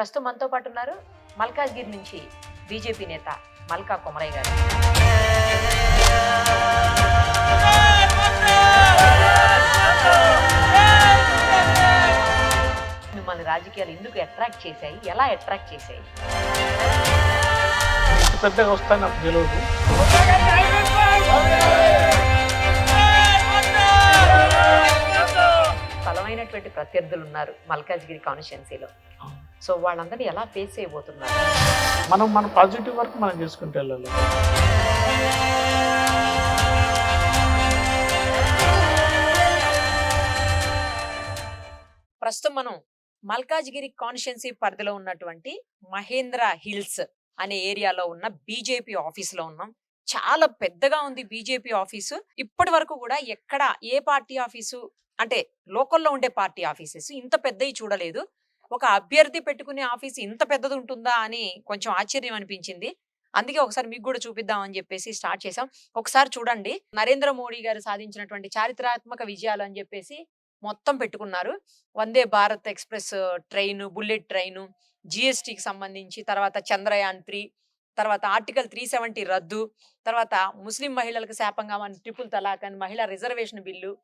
ప్రస్తుతం మనతో పాటు ఉన్నారు మల్కాజ్గిరి నుంచి బీజేపీ నేత మల్కా కొమరయ్య గారు. మిమ్మల్ని రాజకీయాలు ఎందుకు అట్రాక్ట్ చేశాయి, ఎలా అట్రాక్ట్ చేశాయి? పెద్దగా వస్తాయి నాకు తెలియదు. బలమైనటువంటి ప్రత్యర్థులు ఉన్నారు మల్కాజ్గిరి కాన్స్టిట్యున్సీలో. సో వాళ్ళందరినీ ఎలా ఫేస్ చేయబోతున్నారు? మన పాజిటివ్ వర్క్ మనం చేసుకుంటే వెళ్ళాలి. ప్రస్తుతం మనం మల్కాజ్గిరి కాన్స్టిట్యున్సీ పరిధిలో ఉన్నటువంటి మహేంద్ర హిల్స్ అనే ఏరియాలో ఉన్న బీజేపీ ఆఫీసులో ఉన్నాం. చాలా పెద్దగా ఉంది బీజేపీ ఆఫీసు. ఇప్పటి వరకు కూడా ఎక్కడ ఏ పార్టీ ఆఫీసు అంటే లోకల్లో ఉండే పార్టీ ఆఫీసెస్ ఇంత పెద్దవి చూడలేదు. ఒక అభ్యర్థి పెట్టుకునే ఆఫీస్ ఇంత పెద్దది ఉంటుందా అని కొంచెం ఆశ్చర్యం అనిపించింది. అందుకే ఒకసారి మీకు కూడా చూపిద్దాం అని చెప్పేసి స్టార్ట్ చేసాం. ఒకసారి చూడండి, నరేంద్ర మోడీ గారు సాధించినటువంటి చారిత్రాత్మక విజయాలు అని చెప్పేసి మొత్తం పెట్టుకున్నారు. Vande Bharat express train, bullet train, జిఎస్టీకి సంబంధించి, తర్వాత చంద్రయాన్ 3, తర్వాత ఆర్టికల్ 370 రద్దు, తర్వాత ముస్లిం మహిళలకు శాపంగా మన ట్రిపుల్ తలాక్ అని మహిళా రిజర్వేషన్ బిల్లు,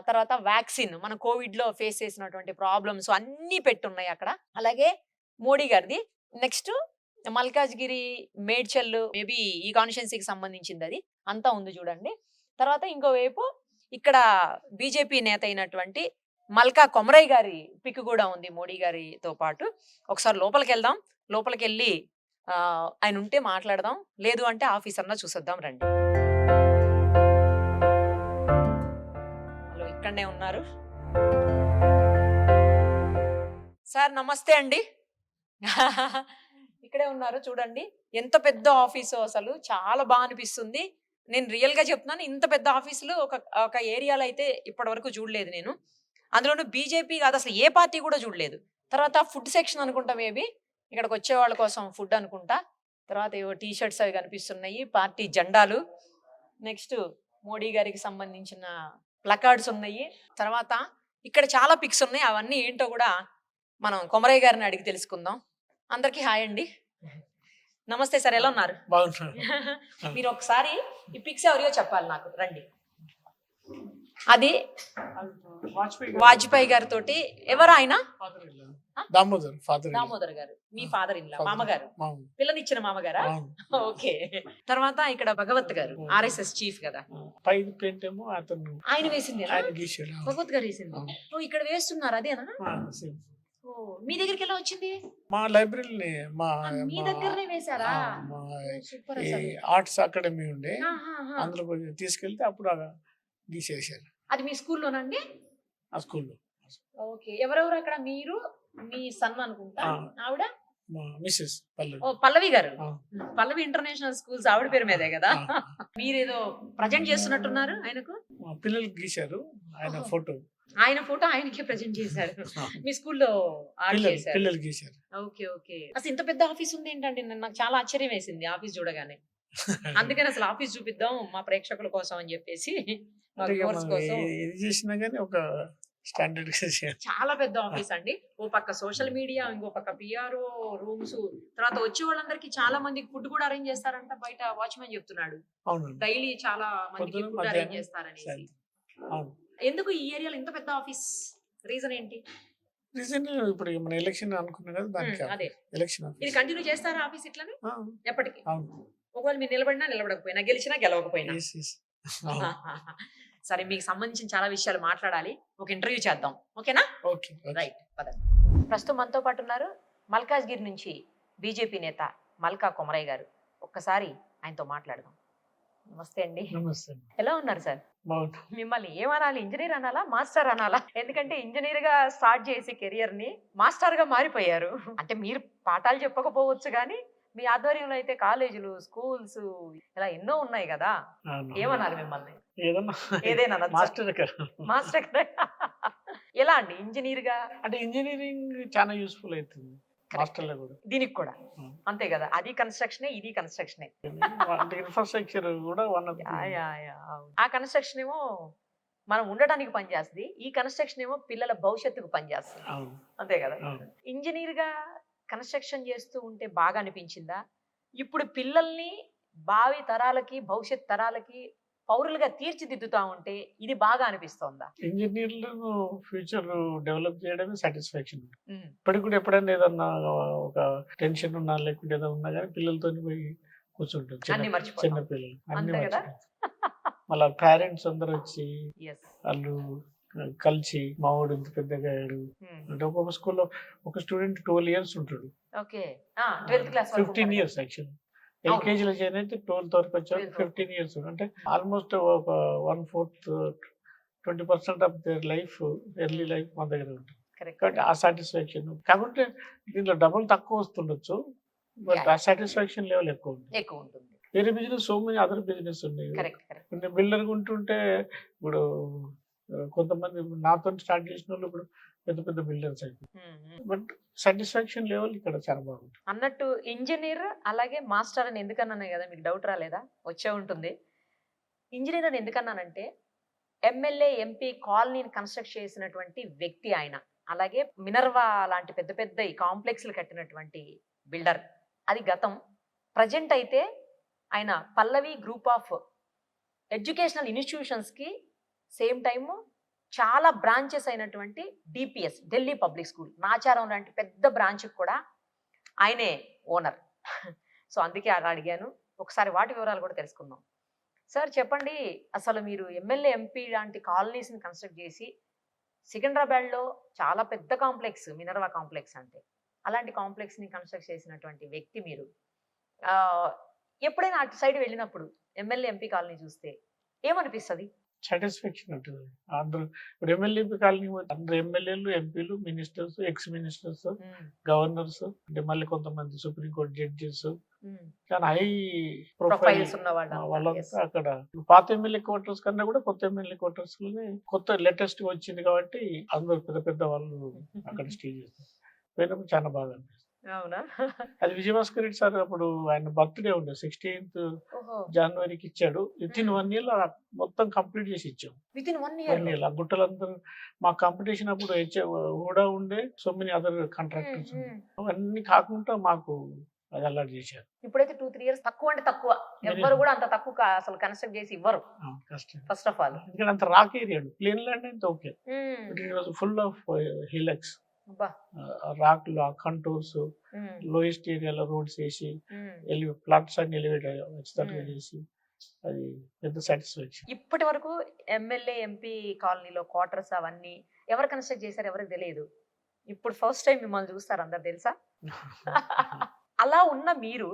తర్వాత వ్యాక్సిన్, మన కోవిడ్ లో ఫేస్ చేసినటువంటి ప్రాబ్లమ్స్ అన్నీ పెట్టున్నాయి అక్కడ. అలాగే మోడీ గారిది నెక్స్ట్ మల్కాజ్గిరి, మేడ్చల్, మేబీ ఈ కాన్స్టిట్యున్సీకి సంబంధించింది అది అంతా ఉంది చూడండి. తర్వాత ఇంకోవైపు ఇక్కడ బీజేపీ నేత అయినటువంటి మల్కా కొమరయ్య గారి పిక్ కూడా ఉంది మోడీ గారితో పాటు. ఒకసారి లోపలికి వెళ్దాం. లోపలికి వెళ్ళి ఆయన ఉంటే మాట్లాడదాం, లేదు అంటే ఆఫీసర్ అన్నా చూసేద్దాం రండి. హలో, ఇక్కడనే ఉన్నారు సార్. నమస్తే అండి. ఇక్కడే ఉన్నారు చూడండి, ఎంత పెద్ద ఆఫీసు, అసలు చాలా బాగా అనిపిస్తుంది. నేను రియల్ గా చెప్తున్నాను, ఇంత పెద్ద ఆఫీసులు ఒక ఏరియాలో అయితే ఇప్పటి వరకు చూడలేదు నేను. అందులోనూ బీజేపీ కాదు, అసలు ఏ పార్టీ కూడా చూడలేదు. తర్వాత ఫుడ్ సెక్షన్ అనుకుంటా, మేబీ ఇక్కడికి వచ్చే వాళ్ళ కోసం ఫుడ్ అనుకుంటా. తర్వాత ఏవో టీ షర్ట్స్ అవి కనిపిస్తున్నాయి, పార్టీ జెండాలు. నెక్స్ట్ మోడీ గారికి సంబంధించిన ప్లకార్డ్స్ ఉన్నాయి. తర్వాత ఇక్కడ చాలా పిక్స్ ఉన్నాయి, అవన్నీ ఏంటో కూడా మనం కొమరయ్య గారిని అడిగి తెలుసుకుందాం. అందరికీ హాయ్ అండి, నమస్తే సార్, ఎలా ఉన్నారు? బాగుంటున్నారు. మీరు ఒకసారి ఈ పిక్స్ ఎవరియో చెప్పాలి నాకు, రండి. అది వాజ్పేయి గారితో ఎవరు ఆయన? దామోదర్ గారు, మీ ఫాదర్ ఇన్ లా, మామగారు, పిల్లనిచ్చిన మామగారా? ఓకే. తర్వాత ఇక్కడ భగవత్ గారు, ఆర్ఎస్ఎస్ చీఫ్ కదా. ఆయన వేసింది భగవత్ గారు వేసింది. ఓ, ఇక్కడ వేస్తున్నారు అదేనా? ఓ, మీ దగ్గరికి ఎలా వచ్చింది? మా లైబ్రరీని మీ దగ్గరనే వేశారా? సూపర్. ఆర్ట్స్ అకాడమీ ఉండే, అందులో తీసుకెళ్తే అప్పుడు గీసేసారు. అది మీ స్కూల్లోనండి? ఆ స్కూల్లో. ఓకే. ఎవరెవరు అక్కడ? మీరు, మీ సన్ అనుకుంటా, ఆవిడ మిస్సెస్ పల్లవి. ఓ, పల్లవి గారు. పల్లవి ఇంటర్నేషనల్ స్కూల్స్ ఆవిడ పేరు మీదే కదా. మీరేదో ప్రజెంట్ చేస్తున్నట్టున్నారు ఆయనకు. పిల్లలు గీశారు, ఆయన ఫోటో, ఆయన ఫోటో ఆయనకే ప్రజెంట్ చేశారు. మీ స్కూల్లో ఆర్ట్ చేశారు, పిల్లలు గీశారు. Okay okay. అసలు ఇంత పెద్ద ఆఫీస్ ఉంది ఏంటండి? నాకు చాలా ఆశ్చర్యం వేసింది ఆఫీస్ చూడగానే. అందుకని అసలు ఆఫీస్ చూపిద్దాం మా ప్రేక్షకుల కోసం అని చెప్పేసి, ఇది చేసినా గానీ ఒక స్టాండర్డ్. చాలా పెద్ద ఆఫీస్ అండి. ఓ పక్క సోషల్ మీడియా, ఇంకో పక్క పిఆర్ఓ రూమ్స్, తర్వాత వచ్చే వాళ్ళందరికీ చాలా మందికి ఫుడ్ కూడా అరేంజ్ చేస్తారంట. బయట వాచ్మెన్ చెప్తున్నాడు డైలీ చాలా మందికి ఫుడ్ అరేంజ్ చేస్తారనేసి. ఎందుకు ఈ ఏరియాలో ఇంత పెద్ద ఆఫీస్? రీజన్ ఏంటి? రీజన్ ఇప్పుడు మన ఎలక్షన్ అనుకున్నాం కదా, దానికి. అదే ఎలక్షన్. ఇది కంటిన్యూ చేస్తారా ఆఫీస్ ఇట్లానే ఎప్పటికీ? ఒకవేళ మీరు నిలబడినా నిలబడకపోయినా, గెలిచినా గెలవకపోయినా. సరే, మీకు సంబంధించిన చాలా విషయాలు మాట్లాడాలి, ఒక ఇంటర్వ్యూ చేద్దాం, ఓకేనా? ఓకే, రైట్, పదండి. ప్రస్తుతం మనతో పాటు ఉన్నారు మల్కాజ్గిరి నుంచి బీజేపీ నేత మల్కా కొమరయ్య గారు. ఒక్కసారి ఆయనతో మాట్లాడదాం. నమస్తే అండి. నమస్తే. ఎలా ఉన్నారు సార్? మిమ్మల్ని ఏమనాలి, ఇంజనీర్ అనాలా, మాస్టర్ అనాలా? ఎందుకంటే ఇంజనీర్ గా స్టార్ట్ చేసి కెరియర్ ని మాస్టర్ గా మారిపోయారు. అంటే మీరు పాఠాలు చెప్పకపోవచ్చు కానీ మీ ఆధ్వర్యంలో అయితే కాలేజీలు, స్కూల్స్ ఇలా ఎన్నో ఉన్నాయి కదా. ఏమనాలి మిమ్మల్ని? ఏదైనా మాస్టర్. ఎలా అండి ఇంజనీర్ గా? అంటే ఇంజనీరింగ్ చాలా యూస్ఫుల్ అవుతుంది దీనికి కూడా, అంతే కదా. అది కన్స్ట్రక్షనే, ఇది కన్స్ట్రక్షనే. ఇన్ఫ్రాస్ట్రక్చర్ కూడా ఆ కన్స్ట్రక్షన్ ఏమో మనం ఉండడానికి పనిచేస్తుంది, ఈ కన్స్ట్రక్షన్ ఏమో పిల్లల భవిష్యత్తుకు పనిచేస్తుంది, అంతే కదా. ఇంజనీర్ గా కన్స్ట్రక్షన్ చేస్తూ ఉంటే బాగా అనిపించిందా? ఇప్పుడు పిల్లల్ని భావి తరాలకి, భవిష్యత్ తరాలకి పౌరులుగా తీర్చిదిద్దుతా ఉంటే ఇది బాగా అనిపిస్తోందా? ఇంజినీర్లను ఫ్యూచర్ డెవలప్ చేయడమే సాటిస్ఫాక్షన్. హ్మ్. ఇప్పటికి కూడా ఎప్పుడైనా ఏదన్నా ఒక టెన్షన్ ఉన్నా లేకుంటే ఏదో ఉన్నా కానీ పిల్లలతోని పోయి కూర్చుంటాం. చిన్న అన్నీ మర్చిపోతాం. చిన్న పిల్లలు అన్ని అంతే కదా? మర్చిపోతాం. మళ్ళీ పేరెంట్స్ అందరూ వచ్చి యెస్. వాళ్ళు కలిసి మా వాడు ఇంత పెద్దగా అయ్యాడు హ్మ్. అంటే ఒక్కొక్క స్కూల్లో ఒక స్టూడెంట్ 12 ఇయర్స్ ఉంటాడు. ఓకే. 12th క్లాస్ వరకు 15 ఉంటారు. Years actually. అవును. ఎల్కేజీలో జాయిన్ అయితే 12th వరకు వచ్చారు. 12th వరకు. 15 ఇయర్స్ అంటే ఆల్మోస్ట్ ఒక 1/4 20% of their life early life మన దగ్గర ఉంటుంది. కరెక్ట్. కాబట్టి ఆ సాటిస్ఫాక్షన్ కాకుంటే దీంట్లో డబ్బులు తక్కువ వస్తుండొచ్చు. But Yeah. ఆ సాటిస్ఫాక్షన్ లెవెల్ ఎక్కువ ఉంటుంది. ఎక్కువ ఉంటుంది. వేరే business so many other business ఉన్నాయి. కరెక్ట్. కరెక్ట్. నేను బిల్డర్‌గా ఉంటుంటే ఇప్పుడు కొంతమంది నాతో స్టార్ట్ చేసిన వాళ్ళు ఇప్పుడు పెద్ద పెద్ద బిల్డర్స్ అయిపోయారు. హ్మ్. హ్మ్. బట్ సాటిస్ఫాక్షన్ లెవెల్ ఇక్కడ చాలా బాగుంటుంది. అన్నట్టు ఇంజినీర్ అలాగే మాస్టర్ అని ఎందుకన్నాను కదా, మీకు డౌట్ రాలేదా? వచ్చే ఉంటుంది. ఇంజినీర్ అని ఎందుకన్నానంటే ఎమ్మెల్యే, ఎంపీ కాలనీని కన్స్ట్రక్ట్ చేసినటువంటి వ్యక్తి ఆయన. అలాగే మినర్వా లాంటి పెద్ద పెద్ద ఈ కాంప్లెక్స్‌లు కట్టినటువంటి బిల్డర్. అది గతం. ప్రెజెంట్ అయితే ఆయన పల్లవి గ్రూప్ ఆఫ్ ఎడ్యుకేషనల్ ఇన్‌స్టిట్యూషన్స్‌కి సేమ్ టైమ్ చాలా బ్రాంచెస్ అయినటువంటి DPS, Delhi public school, Nacharam లాంటి పెద్ద బ్రాంచ్‌కి కూడా ఆయనే ఓనర్. సో అందుకే అలా అడిగాను. ఒకసారి వాటి వివరాలు కూడా తెలుసుకుందాం. సార్ చెప్పండి, అసలు మీరు ఎమ్మెల్యే, ఎంపీ లాంటి కాలనీస్‌ని కన్స్ట్రక్ట్ చేసి సికింద్రాబాద్‌లో చాలా పెద్ద కాంప్లెక్స్ మినర్వా కాంప్లెక్స్ అంటే. అలాంటి కాంప్లెక్స్‌ని కన్స్ట్రక్ట్ చేసినటువంటి వ్యక్తి మీరు. ఎప్పుడైనా అటు సైడ్ వెళ్ళినప్పుడు ఎమ్మెల్యే, ఎంపీ కాలనీ చూస్తే ఏమనిపిస్తది? సాటిస్ఫాక్షన్ ఉంటుంది. అందరూ ఇప్పుడు ఎమ్మెల్యే కాలనీ అందరు ఎమ్మెల్యేలు, ఎంపీలు, మినిస్టర్స్, ఎక్స్ మినిస్టర్స్, హ్మ్. గవర్నర్స్ అంటే మళ్ళీ కొంతమంది సుప్రీంకోర్టు జడ్జెస్ హ్మ్. చాలా హై ప్రొఫైల్ ప్రొఫైల్స్ ఉన్న వాళ్ళంతా. Yes. వాళ్ళంతా అక్కడ పాత ఎమ్మెల్యే క్వార్టర్స్ కన్నా కూడా కొత్త ఎమ్మెల్యే క్వార్టర్స్ లోనే కొత్త లేటెస్ట్ వచ్చింది కాబట్టి అందరూ పెద్ద పెద్ద వాళ్ళు అక్కడ స్టే చేస్తారు. పోయినప్పుడు చాలా బాగా అనిపిస్తుంది. అవునా? అది విజయభాస్కర్ రెడ్డి సార్ అప్పుడు ఆయన బర్త్డే ఉండే 16th ఓహో! జనవరికి ఇచ్చాడు. వితిన్ హ్మ్. 1 ఇయర్ మొత్తం కంప్లీట్ చేసి ఇచ్చాం. Within 1 1 year. ఇయర్ ఆ గుట్టలందరూ మా కాంపిటీషన్ అప్పుడు హుడా ఉండే సో మెనీ అదర్ హ్మ్. కాంట్రాక్టర్స్ ఉండే. హ్మ్. అవన్నీ కాకుండా మాకు అది అలాట్ చేశారు. ఇప్పుడైతే 2, 3 ఇయర్స్ తక్కువ అంటే తక్కువ. ఎవ్వరు కూడా అంత తక్కువ అసలు కన్స్ట్రక్ట్ చేసి ఇవ్వరు. కష్టం. First of all. ఎందుకంటే అంత రాక్ ఏరియా ప్లేన్ ల్యాండ్ అయితే ఓకే. హ్మ్. But it was full of Hilux అబ్బా! రాక్ కంటూర్స్ హ్మ్. లోయెస్ట్ ఏరియాలో రోడ్స్ వేసి హ్మ్. ప్లాట్స్ అన్ని ఎలివేట్ వచ్చేటట్టుగా హ్మ్. చేసి అది పెద్ద సాటిస్ఫాక్షన్. ఇప్పటి వరకు ఎమ్మెల్యే, ఎంపీ కాలనీలో క్వార్టర్స్ అవన్నీ ఎవరు కన్స్ట్రక్ట్ చేశారో ఎవరికి తెలియదు. ఇప్పుడు ఫస్ట్ టైం మిమ్మల్ని చూస్తారు అందరు తెలుసా? అలా ఉన్న మీరు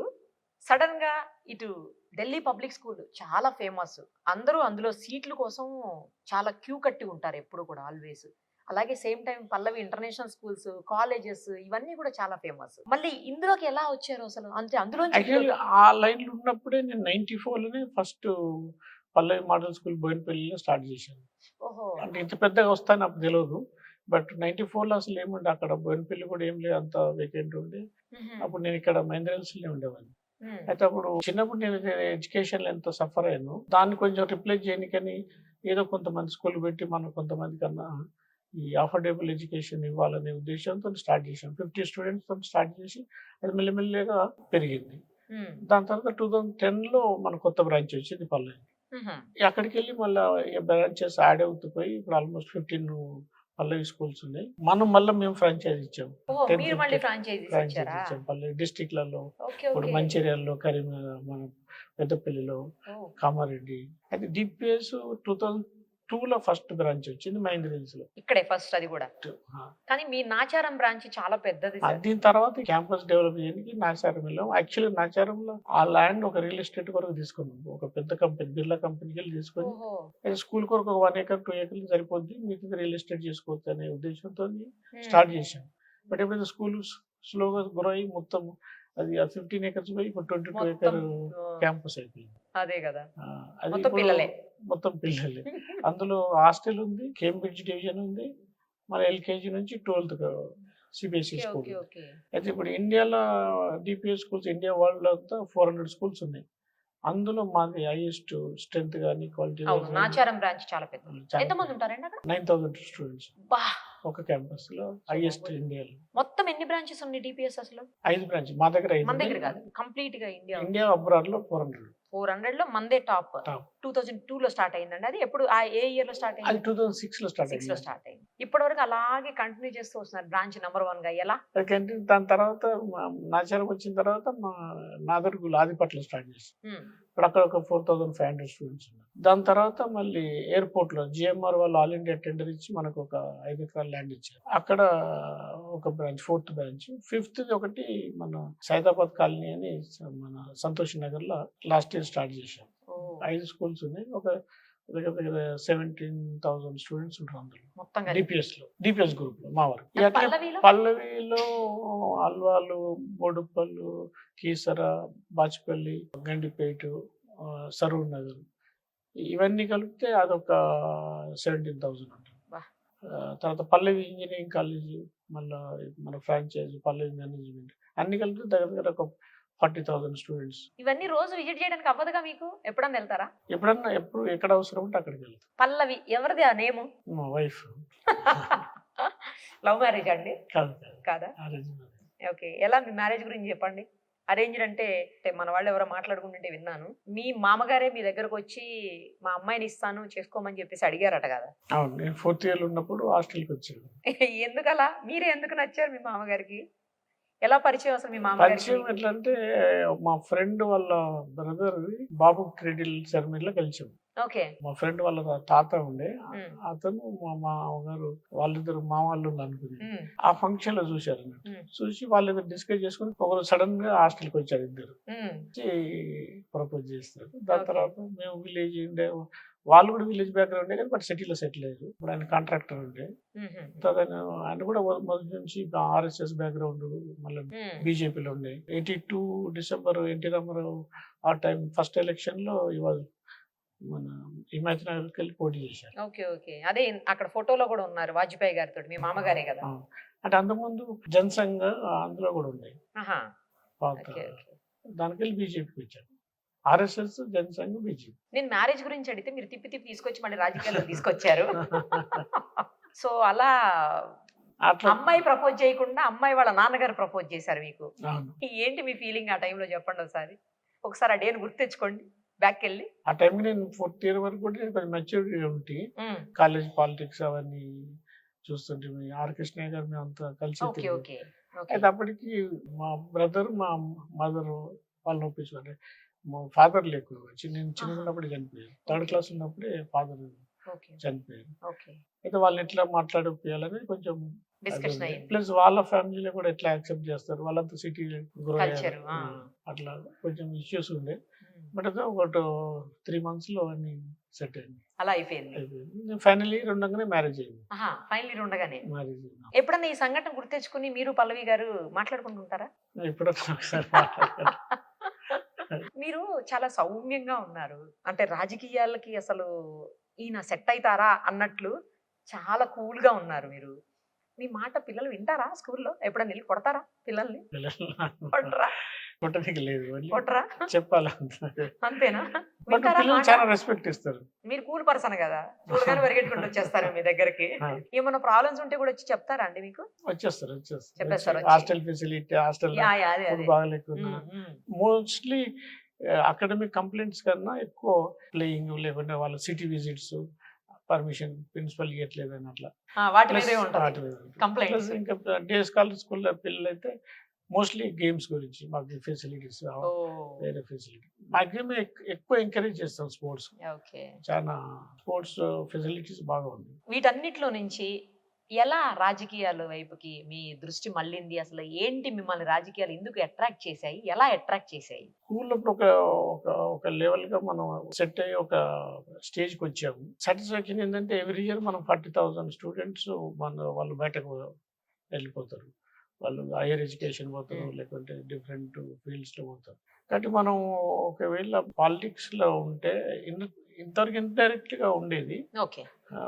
సడన్ గా ఇటు ఢిల్లీ పబ్లిక్ స్కూల్ చాలా ఫేమస్. అందరూ అందులో సీట్ల కోసం చాలా క్యూ కట్టి ఉంటారు ఎప్పుడు కూడా ఆల్వేస్. అలాగే సేమ్ టైం పల్లవి ఇంటర్నేషనల్ స్కూల్స్, కాలేజెస్ ఇవన్నీ కూడా చాలా ఫేమస్. మళ్ళీ ఇందులోకి ఎలా వచ్చారు అసలు? అంటే అందులోంచి యాక్చువల్లీ ఆ లైన్లో ఉన్నప్పుడే నేను 94లోనే ఫస్ట్ పల్లవి మోడల్ స్కూల్ బోయినపల్లిలో స్టార్ట్ చేశాను. ఓహో! అంటే ఇంత పెద్దగా వస్తాను నాకు తెలియదు. బట్ 94లో అసలు ఏముండే అక్కడ బోయినపల్లి కూడా ఏం లేదు, అంత వేకెంట్ ఉండే. హుహు. అప్పుడు నేను ఇక్కడ మహేంద్ర హిల్స్‌లోనే ఉండేవాడిని. హ్మ్. అయితే అప్పుడు చిన్నప్పుడు నేను ఎడ్యుకేషన్‌లో ఎంత సఫర్ అయ్యానో దాన్ని కొంచెం రిప్లేస్ చేయనీకని ఏదో కొంతమంది స్కూల్ పెట్టి మనం కొంతమంది కన్నా ఈ అఫోర్డబుల్ ఎడ్యుకేషన్ ఇవ్వాలనే ఉద్దేశంతో స్టార్ట్ చేశాం. 50 స్టూడెంట్స్‌తో స్టార్ట్ చేసి అది మెల్లిమెల్లిగా పెరిగింది. హ్మ్. దాని తర్వాత 2010లో మన కొత్త బ్రాంచ్ వచ్చింది పల్లవి. హుహు. అక్కడికెళ్ళి మళ్ళా బ్రాంచెస్ యాడ్ అవుతూ పోయి ఇప్పుడు ఆల్మోస్ట్ 15 పల్లవి స్కూల్స్ ఉన్నాయి. మళ్ళీ మేము ఫ్రాంచైజ్ ఇచ్చాము. ఓహో! 10, మీరు మళ్ళీ 15 ఫ్రాంచైజీస్ ఫ్రాంచైజ్ ఇచ్చారా? ఇచ్చాం పల్లవి డిస్ట్రిక్ట్‌లలో. ఓకే. ఇప్పుడు ఓకే. మంచిర్యాలలో, కరీంనగర్, మన పెద్దపల్లిలో, ఓహ్! కామారెడ్డి. అయితే డిపిఎస్ 2002లో ఫస్ట్ బ్రాంచ్ వచ్చింది మహేంద్ర హిల్స్‌లో. ఇక్కడే ఫస్ట్ అది కూడా. ఆ! కానీ మీ నాచారం బ్రాంచ్ చాలా పెద్దది సార్. దీని తర్వాత క్యాంపస్ డెవలప్ చేయడానికి నాచారం వెళ్ళాం. యాక్చువల్లీ నాచారంలో ఆ ల్యాండ్ ఒక రియల్ ఎస్టేట్ కొరకు తీసుకున్నాం. ఒక పెద్ద కంపెనీ బిర్లా కంపెనీకెళ్ళి తీసుకొని ఓహో! స్కూల్ కొరకు ఒక 1 ఎకర్ 2 ఎకర్లు సరిపోద్ది, మిగతాది రియల్ ఎస్టేట్ చేసుకోవచ్చు అనే ఉద్దేశంతో హ్మ్. స్టార్ట్ చేశాం. బట్ ఎప్పుడైతే స్కూల్ స్లోగా గ్రో అయ్యి మొత్తం అది 15 ఎకర్స్ పోయి ఇప్పుడు 22 మొత్తం ఎకర్ క్యాంపస్ అయిపోయింది. అదే కదా! అది మొత్తం ఇప్పుడు పిల్లలే. మొత్తం పిల్లలే. అందులో హాస్టల్ ఉంది, కేంబ్రిడ్జ్ డివిజన్ ఉంది, మన ఎల్కేజీ నుంచి 12th CBSE okay. School okay. ఉంది. ఓకే. అయితే ఇప్పుడు ఇండియాలో డిపిఎస్ స్కూల్స్ ఇండియా వరల్డ్‌లో అంతా 400 స్కూల్స్ ఉన్నాయి. అందులో మాది హైయెస్ట్ స్ట్రెంత్ గాని, క్వాలిటీ అవును. వైస్ గాని నాచారం బ్రాంచ్ చాలా పెద్దది. చాలా ఎంతమంది ఉంటారండి అక్కడ? 9000 స్టూడెంట్స్. అబ్బా! ఒక క్యాంపస్ లో హైయెస్ట్ ఇండియాలో. మొత్తం ఎన్ని బ్రాంచెస్ ఉన్నాయి DPS అసలు? 5 బ్రాంచ్ మా దగ్గర 5 మన దగ్గర కాదు, కంప్లీట్ గా ఇండియా. ఇండియా అబ్రాడ్ లో 400. 400 లో మందే టాప్. Top. 2002 లో స్టార్ట్ అయిందండి అది. ఎప్పుడు ఏ ఇయర్ లో స్టార్ట్ అది అయింది? 2006 లో స్టార్ట్ 6 లో అయింది. స్టార్ట్ అయింది. ఇప్పటి వరకు అలాగే కంటిన్యూ చేస్తూ వస్తున్నారు బ్రాంచ్ నెంబర్ 1 గా. ఎలా? దాని తర్వాత నాచారం వచ్చిన తర్వాత మా నాదర్గులు ఆదిపట్ల స్టార్ట్ చేసాం. ఉమ్, ఇప్పుడు అక్కడ ఒక 4500 స్టూడెంట్స్ ఉన్నారు. దాని తర్వాత మళ్ళీ ఎయిర్పోర్ట్ లో GMR వాళ్ళు ఆల్ ఇండియా టెండర్ ఇచ్చి మనకు ఒక 5 ఎకరాల ల్యాండ్ ఇచ్చారు. అక్కడ ఒక బ్రాంచ్, 4th బ్రాంచ్. 5th ఒకటి మన సైదాబాద్ కాలనీ అని మన సంతోష్ నగర్ లో లాస్ట్ ఇయర్ స్టార్ట్ చేశాం. ఓ, 5 స్కూల్స్ ఉన్నాయి. ఒక దగ్గర దగ్గర 17,000 స్టూడెంట్స్ ఉంటారు అందులో. మొత్తంగా DPS గ్రూప్ లో మా వరకు. పల్లవిలో? పల్లవిలో అల్వాలు, బోడుప్పల్లు, కీసర, బాచిపల్లి, గండిపేట, సరూర్ నగర్ ఇవన్నీ కలిపితే అదొక 17,000 ఉంటుంది. వా. తర్వాత పల్లవి ఇంజనీరింగ్ కాలేజ్, మళ్ళీ మన ఫ్రాంచైజ్ పల్లవి మేనేజ్మెంట్ అన్ని కలిపితే దగ్గర దగ్గర ఒక 40,000 స్టూడెంట్స్. ఇవన్నీ రోజు విజిట్ చేయడానికి అవ్వదుగా మీకు? ఎప్పుడన్నా వెళ్తారా? ఎప్పుడు ఎక్కడ అవసరం ఉంటే అక్కడికి వెళ్తాం. పల్లవి ఎవరిది ఆ నేము? మా వైఫ్. లవ్ మ్యారేజ్ అండి? కాదు కాదా? arrange marriage. ఓకే. ఎలా మీ మ్యారేజ్ గురించి చెప్పండి. అరేంజ్డ్ అంటే మన వాళ్ళు ఎవరో మాట్లాడుకుంటుంటే విన్నాను. మీ మామగారే మీ దగ్గరకు వచ్చి మా అమ్మాయిని ఇస్తాను చేసుకోమని చెప్పేసి అడిగారట కదా? అవును, నేను 4th ఇయర్ ఉన్నప్పుడు హాస్టల్కి వచ్చాను. ఎందుకలా? మీరే ఎందుకు నచ్చారు మీ మామగారికి? ఎలా పరిచయం అసలు మీ మామగారికి? పరిచయం ఎట్లా అంటే మా ఫ్రెండ్ వాళ్ళ బ్రదర్ బాబు క్రెడిల్ సెరమనీలో కలిసాం. ఓకే. మా ఫ్రెండ్ వాళ్ళ తాత ఉండే, ఉమ్, అతను మా మామగారు వాళ్ళిద్దరు మా వాళ్ళు అనుకుని ఉమ్, ఆ ఫంక్షన్ లో చూశారు అన్నట్టు. ఉమ్, చూసి వాళ్ళిద్దరు డిస్కస్ చేసుకుని ఒకరు సడన్ గా హాస్టల్కి వచ్చారు ఇద్దరు. ఉమ్. ప్రపోజ్ చేస్తారు. దాని Okay. తర్వాత మేము విలేజ్ ఉండే, వాళ్ళు కూడా విలేజ్ బ్యాక్గ్రౌండ్ కానీ బట్ సిటీలో సెటిల్ అయ్యారు. ఇప్పుడు ఆయన కాంట్రాక్టర్ ఉండే. ఉహుం. తర్వాత ఆయన కూడా మొదటి నుంచి RSS బ్యాక్గ్రౌండ్, మళ్ళీ ఉమ్. బీజేపీలో ఉండే. 82 డిసెంబర్ ఎన్టీ రామారావు ఆ టైం ఫస్ట్ ఎలక్షన్ లో ఇవాళ మన హిమాయత్ నగర్కి వెళ్ళి పోటీ చేశారు. Okay, okay. అదే అక్కడ ఫోటోలో కూడా ఉన్నారు వాజ్పేయి గారితో. మీ మామగారే కదా? ఆ, అంటే అంతకుముందు జనసంఘ అందులో కూడా ఉండే ఆహా. పాత. Okay, okay. దానికి వెళ్ళి బీజేపీకి వచ్చారు. RSS, Jana Sangh, BJP. నేను మ్యారేజ్ గురించి అడిగితే మీరు తిప్పి తిప్పి తీసుకొచ్చి మళ్ళీ రాజకీయాల్లో తీసుకొచ్చారు. సో అలా అట్లా అమ్మాయి ప్రపోజ్ చేయకుండా అమ్మాయి వాళ్ళ నాన్నగారు ప్రపోజ్ చేశారు మీకు. అవును. ఏంటి మీ ఫీలింగ్ ఆ టైంలో చెప్పండి ఒకసారి. ఒకసారి ఆ డేని గుర్తు తెచ్చుకోండి బ్యాక్ వెళ్ళి. ఆ టైంకి నేను 4th ఇయర్ వరకు కూడా నేను కొంచెం మెచ్యూరిటీ ఉంటే ఉమ్, కాలేజ్ పాలిటిక్స్ అవన్నీ చూస్తుంటే ఆర్ కృష్ణయ్య గారు మేము అంతా కలిసి ఓకే, తిరిగాం. Okay, okay. అయితే అప్పటికి మా బ్రదర్, మా మదర్ వాళ్ళని ఒప్పించుకుంటే మా ఫాదర్ లేకుండా నేను చిన్నగా ఉన్నప్పుడు చనిపోయారు. 3rd క్లాస్ ఉన్నప్పుడే ఫాదర్ ఓకే, చనిపోయారు. ఓకే. అయితే వాళ్ళని ఎట్లా మాట్లాడిపోయాలని కొంచెం డిస్కషన్ అయ్యింది. ప్లస్ వాళ్ళ ఫ్యామిలీలో కూడా ఎట్లా యాక్సెప్ట్ చేస్తారు, వాళ్ళంతా సిటీ గ్రో కల్చర్. అట్లా కొంచెం ఇష్యూస్ ఉండే. బట్ అదే ఒక 3 months లో అన్ని సెట్ అయింది. అలా అయిపోయింది. ఫైనల్ ఇయర్ ఉండగానే మ్యారేజ్ అయింది. ఆహా, ఫైనల్ ఇయర్ ఉండగానే. మ్యారేజ్ ఎప్పుడన్నా ఈ సంఘటన గుర్తు తెచ్చుకుని మీరు పల్లవి గారు మాట్లాడుకుంటుంటారా? ఎప్పుడన్నా ఒకసారి మాట్లాడారు. మీరు చాలా సౌమ్యంగా ఉన్నారు. అంటే రాజకీయాలకి అసలు ఈయన సెట్ అవుతారా అన్నట్లు చాలా కూల్ గా ఉన్నారు మీరు. మీ మాట పిల్లలు వింటారా? స్కూల్లో ఎప్పుడన్నా వెళ్ళి కొడతారా పిల్లల్ని? కొట్టరా? కొట్టడానికి లేదు, మళ్ళీ కొట్టరా? చెప్పాలి. అంతేనా? బట్ వింటారా పిల్లలు మాట? చాలా రెస్పెక్ట్ ఇస్తారు. మీరు కూల్ పర్సన్ కదా, చూడగానే పరిగెట్టుకుంటూ వచ్చేస్తారు మీ దగ్గరికి. ఆ. ఏమైనా ప్రాబ్లమ్స్ ఉంటే కూడా వచ్చి చెప్తారా అండి మీకు? వచ్చేస్తారు చెప్పేస్తారు వచ్చి. Hostel facility, hostel yeah, yeah, అదే, ఫుడ్ అదే. బాగాలేకున్నా ఉమ్, ఉమ్. మోస్ట్లీ అకాడమిక్ కంప్లైంట్స్ కన్నా ఎక్కువ ప్లేయింగ్, లేకుంటే వాళ్ళ సిటీ విజిట్స్, పర్మిషన్ ప్రిన్సిపల్ ఇవ్వట్లేదని అట్లా వాటి Plus మీదే ఉంటుంది వాటి మీద ఉంటుంది. కంప్లైంట్స్. Plus ఇంకా డే స్కాలర్ స్కూల్లో పిల్లలు అయితే మోస్ట్లీ గేమ్స్ గురించి మాకు ఫెసిలిటీస్, ఓ, వేరే ఫెసిలిటీ మాక్సిమం ఎక్కువ ఎంకరేజ్ చేస్తాం స్పోర్ట్స్. ఓకే. చాలా స్పోర్ట్స్ ఫెసిలిటీస్ బాగా ఉంది. వీటన్నిటిలో నుంచి ఎలా రాజకీయాల వైపుకి మీ దృష్టి మళ్ళింది? అసలు ఏంటి మిమ్మల్ని రాజకీయాలు ఎందుకు అట్రాక్ట్ చేశాయి? ఎలా అట్రాక్ట్ చేశాయి? స్కూల్లో ఒక లెవెల్ గా మనం సెట్ అయ్యి ఒక స్టేజ్కి వచ్చాము. సాటిస్ఫాక్షన్ ఏంటంటే ఎవ్రీ ఇయర్ మనం 40,000 స్టూడెంట్స్ వాళ్ళు బయటకు వెళ్ళిపోతారు. వాళ్ళు హైయర్ ఎడ్యుకేషన్ పోతారు, లేకుంటే డిఫరెంట్ ఫీల్డ్స్ లో పోతారు. కాబట్టి మనం ఒకవేళ పాలిటిక్స్ లో ఉంటే ఇంతవరకు ఇండైరెక్ట్ గా ఉండేది, ఓకే.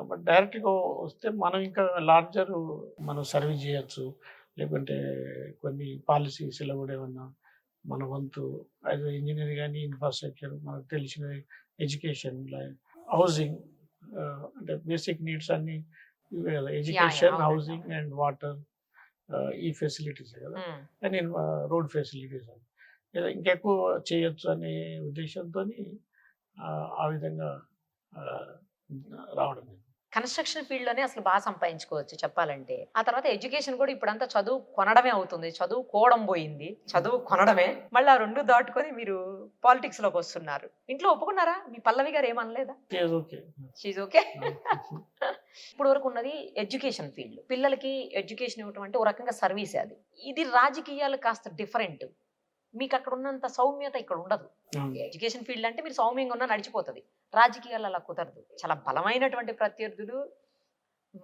బట్ డైరెక్ట్ గా వస్తే మనం ఇంకా లార్జర్ మనం సర్వీస్ చేయొచ్చు, లేకుంటే కొన్ని పాలసీస్ లో కూడా ఏమన్నా మన వంతు యాజ్ ఇంజనీర్ కానీ, ఇన్ఫ్రాస్ట్రక్చర్, మనకు తెలిసిన ఎడ్యుకేషన్, హౌసింగ్, అంటే బేసిక్ నీడ్స్ అన్ని ఇవే కదా యా ఎడ్యుకేషన్, అవునండి హౌసింగ్ అండ్ వాటర్, ఈ ఫెసిలిటీస్ కదా. ఉమ్. అండ్ రోడ్ ఫెసిలిటీస్ ఇంకెక్కువ చేయొచ్చు అనే ఉద్దేశంతో ఆ విధంగా ఆ, రావడం జరిగింది. కన్స్ట్రక్షన్ ఫీల్డ్ లోనే అసలు బాగా సంపాదించుకోవచ్చు చెప్పాలంటే. ఆ తర్వాత ఎడ్యుకేషన్ కూడా ఇప్పుడంతా చదువు కొనడమే అవుతుంది. చదువుకోవడం పోయింది. చదువు కొనడమే. మళ్ళీ ఆ 2 దాటుకొని మీరు పాలిటిక్స్ లోకి వస్తున్నారు. ఇంట్లో ఒప్పుకున్నారా? మీ పల్లవి గారు ఏమనలేదా? Yes, okay. She's okay. ఇప్పుడు వరకు ఉన్నది ఎడ్యుకేషన్ ఫీల్డ్. పిల్లలకి ఎడ్యుకేషన్ ఇవ్వటం అంటే ఓ రకంగా సర్వీసే అది. ఇది రాజకీయాలు కాస్త డిఫరెంట్. మీకు అక్కడ ఉన్నంత సౌమ్యత ఇక్కడ ఉండదు. ఎడ్యుకేషన్ ఫీల్డ్ అంటే మీరు సౌమ్యంగా ఉన్నా నడిచిపోతుంది. రాజకీయాలు అలా కుదరదు. చాలా బలమైనటువంటి ప్రత్యర్థులు,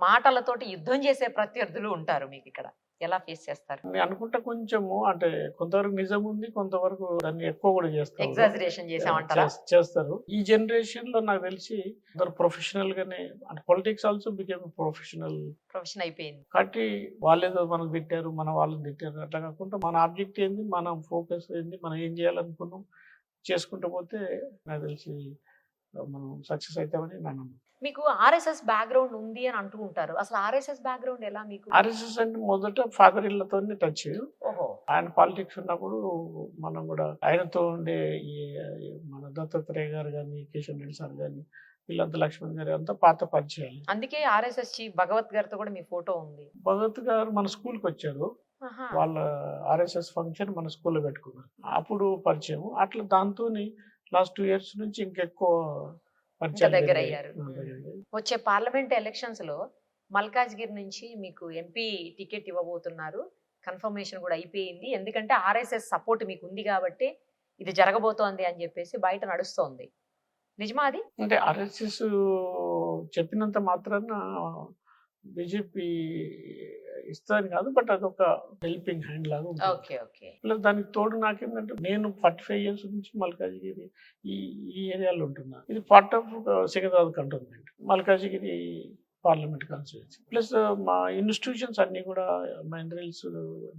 మాటలతోటి యుద్ధం చేసే ప్రత్యర్థులు ఉంటారు మీకు ఇక్కడ. ఎలా ఫేస్ చేస్తారు? నేను అనుకుంటా కొంచెము అంటే కొంతవరకు నిజం ఉంది, కొంతవరకు దాన్ని ఎక్కువ కూడా చేస్తారు. ఎగ్జాజరేషన్ చేసామంటారా? చేస్తారు. ఈ జనరేషన్ లో నాకు తెలిసి అందరు ప్రొఫెషనల్ గానే అంటే politics also became professional profession అయిపోయింది. కాబట్టి వాళ్ళేదో మనకు తిట్టారు, మన వాళ్ళని తిట్టారు అట్లా కాకుండా మన ఆబ్జెక్ట్ ఏంది, మనం ఫోకస్ ఏంది, మనం ఏం చేయాలనుకున్నాం చేసుకుంటూ పోతే నాకు తెలిసి మనం సక్సెస్ అవుతామని నా నమ్మకం. మీకు ఆర్ఎస్ఎస్ బ్యాక్గ్రౌండ్ ఉంది అని అంటూ ఉంటారు. అసలు ఆర్ఎస్ఎస్ బ్యాక్గ్రౌండ్ ఎలా మీకు? ఆర్ఎస్ఎస్ అంటే మొదట ఫాదర్ ఇళ్లతో టచ్. ఓహో. ఆయన పాలిటిక్స్ ఉన్నప్పుడు మనం కూడా ఆయనతో ఉండే ఈ మన దత్తాత్రేయ గారు కానీ, కిషన్ రెడ్డి సార్ కానీ, వీళ్ళంతా లక్ష్మణ్ గారు అంతా పాత పరిచయాలు. అందుకే ఆర్ఎస్ఎస్ చీఫ్ భగవత్ గారితో కూడా మీ ఫోటో ఉంది. భగత్ గారు మన స్కూల్కి వచ్చారు. ఆహా. వాళ్ళ ఆర్ఎస్ఎస్ ఫంక్షన్ మన స్కూల్లో పెట్టుకున్నారు. అప్పుడు పరిచయం. అట్లా దాంతో లాస్ట్ 2 years నుంచి ఇంకెక్కువ పరిచయాలు దగ్గర పెరిగాయి. అయ్యారు. పెరిగాయి. వచ్చే పార్లమెంట్ ఎలక్షన్స్ లో మల్కాజ్గిరి నుంచి మీకు ఎంపీ టికెట్ ఇవ్వబోతున్నారు. కన్ఫర్మేషన్ కూడా అయిపోయింది. ఎందుకంటే ఆర్ఎస్ఎస్ సపోర్ట్ మీకు ఉంది కాబట్టి ఇది జరగబోతోంది అని చెప్పేసి బయట నడుస్తోంది. నిజమా అది? అంటే ఆర్ఎస్ఎస్ చెప్పినంత మాత్రాన బీజేపీ ఇస్తాను కాదు, బట్ అదొక హెల్పింగ్ హ్యాండ్ లాగా ఉంటుంది. Okay okay. ప్లస్ దానికి తోడు నాకేంటంటే నేను 45 years నుంచి మల్కాజ్గిరి ఈ ఈ ఏరియాలో ఉంటున్నా. ఇది part of Secunderabad cantonment, Malkajgiri parliament constituency. Plus మా ఇన్స్టిట్యూషన్స్ అన్ని కూడా మహేంద్ర హిల్స్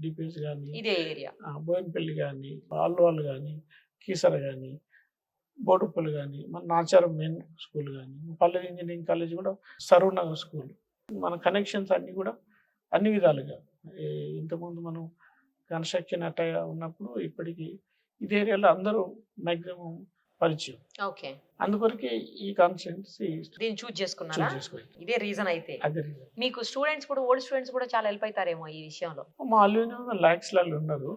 డిపిఎస్ కానీ, ఇదే ఏరియా, బోయినపల్లి కానీ, అల్వాల్ కానీ, కీసర కానీ, బోడుప్పల్ కానీ, మన నాచారం మెయిన్ స్కూల్ కానీ, పల్లె ఇంజనీరింగ్ కాలేజ్ కూడా, సరూర్ నగర్ స్కూల్, మన కనెక్షన్స్ అన్ని కూడా అన్ని విధాలుగా ఇంతకుముందు మనం కన్స్ట్రక్షన్ అట్ట ఉన్నప్పుడు ఇప్పటికీ ఇదే ఏరియాలో అందరూ మ్యాక్సిమం పరిచయం. ఓకే. అందుకొరకే ఈ కాన్స్టిట్యున్సీ దీన్ని చూస్ చేసుకున్నారా? చూస్ చేసుకోవాలి. ఇదే రీజన్ అయితే. అదే reason. మీకు స్టూడెంట్స్ కూడా, ఓల్డ్ స్టూడెంట్స్ కూడా చాలా హెల్ప్ అవుతారేమో ఈ విషయంలో. మా అల్లుని లాక్స్ లలో ఉన్నారు,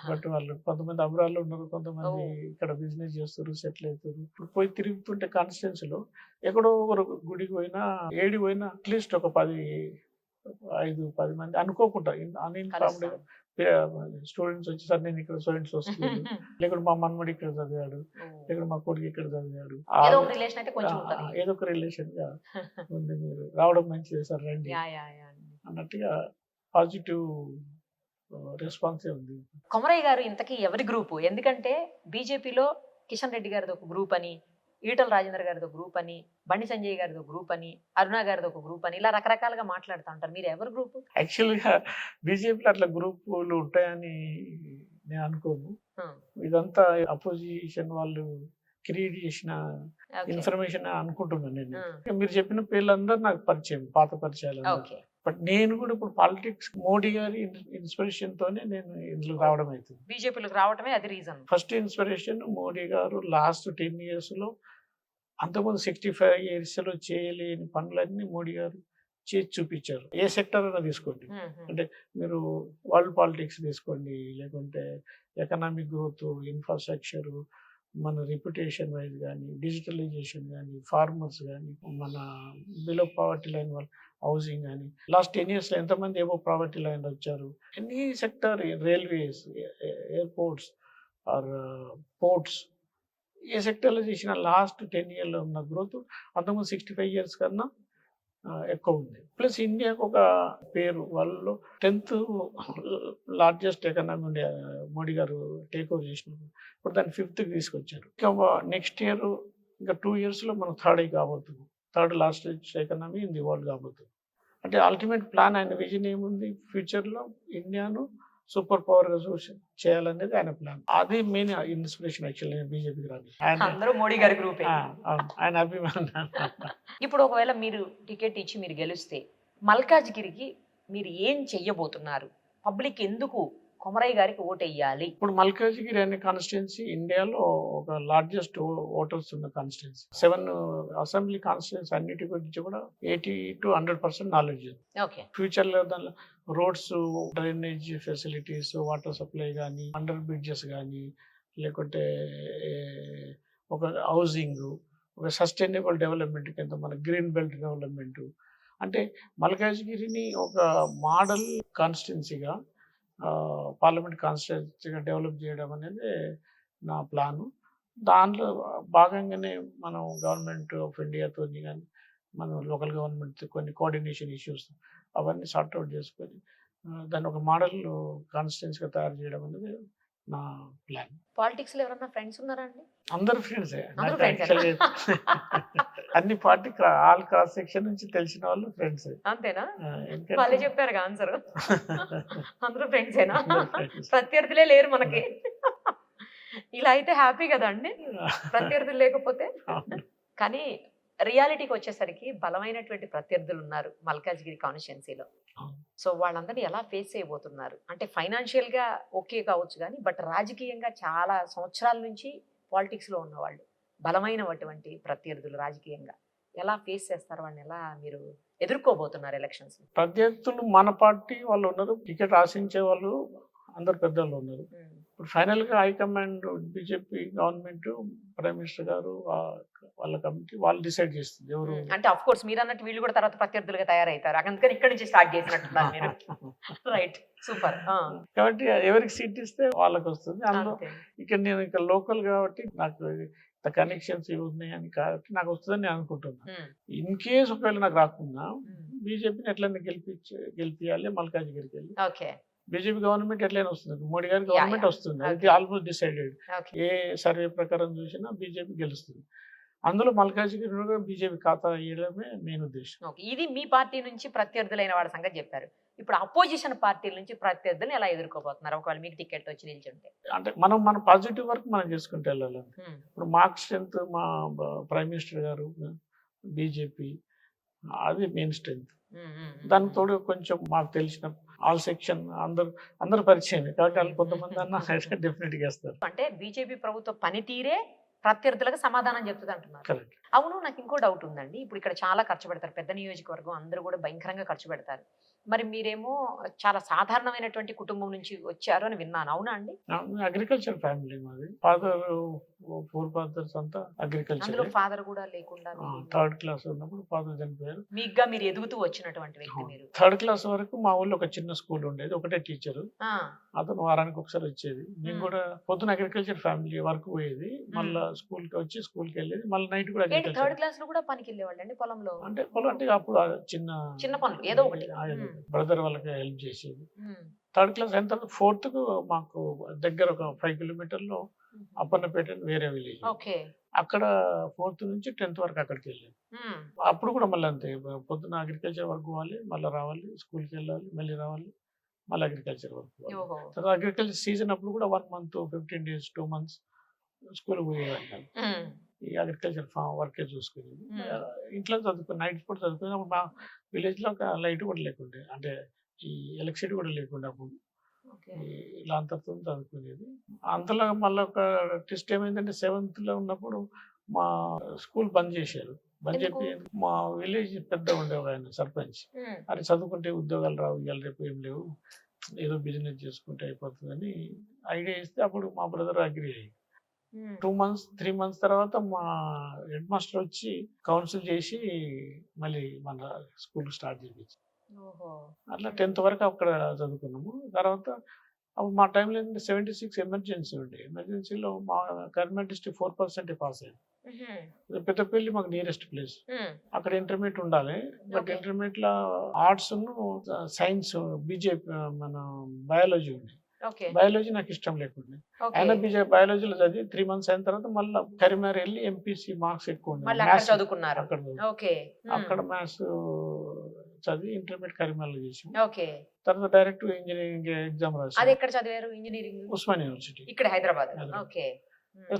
బట్ వాళ్ళు కొంతమంది అబ్రాడ్లో ఉన్నారు, కొంతమంది ఇక్కడ బిజినెస్ చేస్తారు, సెటిల్ అవుతారు. ఇప్పుడు పోయి తిరుగుతుంటే కాన్స్టిట్యున్సీలో ఎక్కడో ఒక గుడికి పోయినా, ఏడి పోయినా అట్లీస్ట్ ఒక 5-10 మంది అనుకోకుండా అన్ఇన్ఫార్మ్డ్ స్టూడెంట్స్ వచ్చి, సార్ నేను ఇక్కడ స్టూడెంట్స్ వస్తున్నాను, లేకుంటే మా మన్మడి ఇక్కడ చదివాడు, లేకుంటే మా కొడుకు ఇక్కడ చదివాడు, ఏదో ఒక రిలేషన్ అయితే కొంచెం ఉంటది. ఏదో ఒక రిలేషన్ గా ఉంది, మీరు రావడం మంచిది సార్ రండి యా యా యా. అన్నట్టుగా పాజిటివ్ రెస్పాన్సే ఉంది. కొమరయ్య గారు ఇంతకీ ఎవరి గ్రూపు? ఎందుకంటే బీజేపీలో కిషన్ రెడ్డి గారిది ఒక గ్రూప్ అని, ఈటల రాజేందర్ గారిది ఒక గ్రూప్ అని, బండి సంజయ్ గారిది ఒక గ్రూప్ అని, అరుణ గారిది ఒక గ్రూప్ అని, ఇలా రకరకాలుగా మాట్లాడుతూ ఉంటారు. మీరు ఎవరి గ్రూపు? యాక్చువల్గా బీజేపీలో అట్లా గ్రూపులు ఉంటాయని నేను అనుకోను. ఇదంతా అపోజిషన్ వాళ్ళు క్రియేట్ చేసిన ఇన్ఫర్మేషన్ అనుకుంటున్నాను నేను. మీరు చెప్పిన పేర్లందరూ నాకు పరిచయం, పాత పరిచయాలు. బట్ నేను కూడా ఇప్పుడు పాలిటిక్స్ మోడీ గారి ఇన్స్పిరేషన్ తోనే నేను ఇందులో రావడం అవుతుంది. బీజేపీలోకి రావడమే అది రీజన్. ఫస్ట్ ఇన్స్పిరేషన్ మోడీ గారు లాస్ట్ 10 years లో, అంతకుముందు 65 years లో చేయలేని పనులన్నీ మోడీ గారు చేసి చూపించారు. ఏ సెక్టర్ అయినా తీసుకోండి, అంటే మీరు వరల్డ్ పాలిటిక్స్ తీసుకోండి, లేకుంటే ఎకనామిక్ గ్రోత్, ఇన్ఫ్రాస్ట్రక్చర్, మన రిప్యుటేషన్ వైజ్ కానీ, డిజిటలైజేషన్ కానీ, ఫార్మర్స్ కానీ, మన బిలో పావర్టీ లైన్ వాళ్ళు హౌసింగ్ కానీ, లాస్ట్ 10 years లో ఎంతమంది ఏవో పావర్టీ లైన్ వచ్చారు. Any sector, railways, airports or ports, ఏ సెక్టర్లో చేసిన లాస్ట్ 10 years లో ఉన్న గ్రోత్ అంతకుముందు 65 years కన్నా ఎక్కువ ఉంది. ప్లస్ ఇండియాకు ఒక పేరు, వాళ్ళు 10th లార్జెస్ట్ ఎకనామీ మోడీ గారు టేక్ ఓవర్ చేసినారు. ఇప్పుడు దాన్ని 5th తీసుకొచ్చారు. ఇంకా నెక్స్ట్ ఇయర్, ఇంకా 2 years లో మనం థర్డ్ కాబోతుంది, third largest economy in the world కాబోతుంది. అంటే అల్టిమేట్ ప్లాన్, ఆయన విజన్ ఏముంది, ఫ్యూచర్లో ఇండియాను సూపర్ పవర్ గా చూసి చేయాలనేది ఆయన ప్లాన్. అది మెయిన్ ఇన్స్పిరేషన్ యాక్చువల్లీ బీజేపీకి రాదు. అందరూ మోడీ గారి గ్రూపే. ఆయన అభిమానం. ఇప్పుడు ఒకవేళ మీరు టికెట్ ఇచ్చి మీరు గెలిస్తే మల్కాజ్గిరికి మీరు ఏం చెయ్యబోతున్నారు? పబ్లిక్ ఎందుకు కొమరయ్య గారికి ఓటెయ్యాలి? ఇప్పుడు మల్కాజ్గిరి అనే కాన్స్టిట్యున్సీ ఇండియాలో ఒక లార్జెస్ట్ ఓటర్స్ ఉన్న కాన్స్టిట్యున్సీ. 7 అసెంబ్లీ కాన్స్టిట్యున్సీ అన్నిటి గురించి కూడా 80 to 100% నాలెడ్జ్ ఉంది. ఓకే. ఫ్యూచర్లో దానిలో roads, drainage facilities, water supply కానీ, అండర్ బ్రిడ్జెస్ కానీ, లేకుంటే ఏ, ఒక హౌసింగ్, ఒక సస్టైనబుల్ డెవలప్మెంట్ కింద మన గ్రీన్ బెల్ట్ డెవలప్మెంట్, అంటే మల్కాజ్గిరిని ఒక మోడల్ కాన్స్టిట్యున్సీగా, పార్లమెంట్ కాన్స్టిట్యున్సీగా డెవలప్ చేయడం అనేది నా ప్లాను. దాంట్లో భాగంగానే మనం గవర్నమెంట్ ఆఫ్ ఇండియాతో కానీ, మనం లోకల్ గవర్నమెంట్ కొన్ని కోఆర్డినేషన్ ఇష్యూస్ అవన్నీ సార్ట్అవుట్ చేసుకొని దాన్ని ఒక మోడల్ కాన్స్టిట్యున్సీగా తయారు చేయడం అనేది నా ప్లాన్. పాలిటిక్స్ లో ఎవరన్నా ఫ్రెండ్స్ ఉన్నారా అండి? అందరు ఫ్రెండ్సే. అందరూ నాకు friends ఏనా? యాక్చువల్లీ అన్ని పార్టీ ఆల్ క్రాస్ సెక్షన్ నుంచి తెలిసిన వాళ్ళు ఫ్రెండ్స్. అంతేనా? వాళ్ళే ఎందుకంటే చెప్పారు ఆన్సర్. అందరూ ఫ్రెండ్సేనా? అందరు friends. ప్రత్యర్థులే లేరు మనకి. ఇలా అయితే హ్యాపీ కదా అండి, ప్రత్యర్థులు లేకపోతే. అవును. కానీ రియాలిటీకి వచ్చేసరికి బలమైనటువంటి ప్రత్యర్థులు ఉన్నారు మల్కాజ్గిరి కాన్స్టిట్యున్సీలో. అవును. సో వాళ్ళందరినీ ఎలా ఫేస్ చేయబోతున్నారు? అంటే ఫైనాన్షియల్ గా ఓకే కావచ్చు కానీ, బట్ రాజకీయంగా చాలా సంవత్సరాల నుంచి పాలిటిక్స్ లో ఉన్నవాళ్ళు, బలమైనటువంటి ప్రత్యర్థులు రాజకీయంగా ఎలా ఫేస్ చేస్తారు? వాళ్ళని ఎలా మీరు ఎదుర్కోబోతున్నారు ఎలక్షన్స్? ప్రత్యర్థులు మన పార్టీ వాళ్ళు ఉన్నారు, టికెట్ ఆశించే వాళ్ళు అందరు పెద్దలు ఉన్నారు. ఇప్పుడు ఫైనల్గా high command, BJP government, prime minister గారు, వాళ్ళ కమిటీ వాళ్ళు డిసైడ్ చేస్తుంది ఎవరు. అంటే అఫ్ కోర్స్ మీరు అన్నట్టు వీళ్ళు కూడా తర్వాత ప్రత్యర్థులుగా తయారవుతారు, అందుకని ఇక్కడ నుంచి స్టార్ట్ చేసినట్టున్నారు మీరు. Right, super. కాబట్టి ఎవరికి సీట్ ఇస్తే వాళ్ళకి వస్తుంది. అందులో ఇక్కడ నేను ఇక్కడ లోకల్ కాబట్టి నాకు కనెక్షన్స్ ఇవి ఉన్నాయని కాబట్టి నాకు వస్తుందని నేను అనుకుంటున్నాను. ఇన్ కేస్ ఒకవేళ నాకు రాకుండా బీజేపీని ఎట్లయినా గెలిపియాలి మల్కాజ్గిరికి వెళ్ళి. ఓకే. బీజేపీ గవర్నమెంట్ ఎట్లయినా వస్తుంది, మోడీ గారి గవర్నమెంట్ వస్తుంది, అది ఆల్మోస్ట్ డిసైడెడ్. ఏ సర్వే ప్రకారం చూసినా బీజేపీ గెలుస్తుంది. అందులో మల్కాజ్గిరి బీజేపీ ఖాతా వేయడమే మెయిన్ ఉద్దేశం. ఇది మీ పార్టీ నుంచి ప్రత్యర్థులైన వాళ్ళ సంగతి చెప్పారు. ఇప్పుడు అపోజిషన్ పార్టీల నుంచి ప్రత్యర్థులను ఎలా ఎదుర్కోబోతున్నారు ఒకవేళ మీకు టికెట్ వచ్చి నిల్చుంటే? అంటే మన పాజిటివ్ వర్క్ మనం చేసుకుంటూ వెళ్ళాలి. ఇప్పుడు మార్క్ స్ట్రెంత్ మా ప్రైమ్ మినిస్టర్ గారు, బీజేపీ, అది మెయిన్ స్ట్రెంత్. దానికి తోడు కొంచెం మాకు తెలిసిన ఆల్ సెక్షన్ అందరు పరిచయం కాబట్టి వాళ్ళు కొంతమంది అన్న డెఫినెట్గా వేస్తారు. అంటే బీజేపీ ప్రభుత్వ పనితీరే ప్రత్యర్థులకు సమాధానం చెప్తుంది అంటున్నారు. కరెక్ట్. అవును, నాకు ఇంకో డౌట్ ఉందండి. ఇప్పుడు ఇక్కడ చాలా ఖర్చు పెడతారు, పెద్ద నియోజకవర్గం, అందరూ కూడా భయంకరంగా ఖర్చు పెడతారు. మరి మీరేమో చాలా సాధారణమైనటువంటి కుటుంబం నుంచి వచ్చారు అని విన్నాను, అవునా అండి? అగ్రికల్చర్ ఫ్యామిలీ మాది. ఫాదర్, 4 fathers అంతా అగ్రికల్చర్. అందులో ఫాదర్ కూడా లేకుండా 3rd క్లాస్ ఉన్నప్పుడు ఫాదర్ చనిపోయారు. మీగ్గా మీరు ఎదుగుతూ వచ్చినటువంటి వ్యక్తి మీరు. 3rd క్లాస్ వరకు మా ఊళ్ళో ఒక చిన్న స్కూల్ ఉండేది, ఒకటే టీచరు, అతను వారానికి ఒకసారి వచ్చేది. మేము కూడా పొద్దున అగ్రికల్చర్ ఫ్యామిలీ వర్క్ పోయేది, మళ్ళీ స్కూల్కి వచ్చి స్కూల్కి వెళ్ళేది, మళ్ళీ నైట్ కూడా ఏంటి అగ్రికల్చర్. 3rd క్లాస్ లో కూడా పనికి వెళ్ళేవాళ్ళు అండి పొలంలో? అంటే పొలం అంటే అప్పుడు చిన్న చిన్న పనులు ఏదో ఒకటి. బ్రదర్ వాళ్ళకి హెల్ప్ చేసేది. 3rd క్లాస్ అయిన తర్వాత 4th కు మాకు దగ్గర ఒక 5 kilometers అప్పన్నపేట అని వేరే విలేజ్, ఓకే, అక్కడ 4th నుంచి 10th వరకు అక్కడికి వెళ్ళాను. అప్పుడు కూడా మళ్ళీ అంతే, పొద్దున అగ్రికల్చర్ వర్క్ పోవాలి, మళ్ళీ రావాలి, స్కూల్కి వెళ్ళాలి, మళ్ళీ రావాలి, మళ్ళీ అగ్రికల్చర్ వర్క్ పోవాలి. తర్వాత అగ్రికల్చర్ సీజన్ అప్పుడు కూడా 1 month, 15 days, 2 months స్కూల్కి పోయేవాడిని. ఈ అగ్రికల్చర్ వర్కే చూసుకునేది. ఇంట్లో చదువుకుని నైట్ పూట చదువుకుని. అప్పుడు మా విలేజ్లో ఒక లైట్ కూడా లేకుండే, అంటే ఈ ఎలక్ట్రిసిటీ కూడా లేకుండా అప్పుడు. ఇలా అంతతో చదువుకునేది. అంతలో మళ్ళీ ఒక టెస్ట్ ఏమైందంటే 7th లో ఉన్నప్పుడు మా స్కూల్ బంద్ చేశారు. బంద్ చెప్పి మా విలేజ్ పెద్ద ఉండేవాడు ఆయన సర్పంచ్, అది చదువుకుంటే ఉద్యోగాలు రావు, ఇవాళ రేపు ఏం లేవు, ఏదో బిజినెస్ చేసుకుంటే అయిపోతుందని ఐడియా ఇస్తే అప్పుడు మా బ్రదర్ అగ్రి అయ్యి 2 months, 3 months తర్వాత మా హెడ్ మాస్టర్ వచ్చి కౌన్సిల్ చేసి మళ్ళీ మన స్కూల్ స్టార్ట్ చేయించి అట్లా 10th వరకు అక్కడ చదువుకున్నాము. తర్వాత అప్పుడు మా టైంలో 76 ఎమర్జెన్సీ ఉండే, ఎమర్జెన్సీలో మా కరీంనగర్ డిస్ట్రిక్ట్ 4% పాస్ అయ్యింది. పెద్దపల్లి మాకు నియరెస్ట్ ప్లేస్, అక్కడ ఇంటర్మీడియట్ ఉండాలి. బట్ ఇంటర్మీడియట్ లో ఆర్ట్స్, సైన్స్, బీజేపీ మన బయాలజీ ఉంది. బయాలజీ నాకు ఇష్టం లేకుండా ఆయన బయాలజీలో చదివి 3 months అయిన తర్వాత మళ్ళీ కరీంనగర్ వెళ్ళి ఎంపీసీ మార్క్స్ ఎక్కువ అక్కడ మ్యాథ్స్ చదివి ఇంటర్మీడియట్ కరీంనగర్ చేసి తర్వాత డైరెక్ట్ ఇంజనీరింగ్ ఎగ్జామ్ రాసి. చదివారు ఇంజనీరింగ్? ఉస్మాన్ యూనివర్సిటీ ఇక్కడ హైదరాబాద్.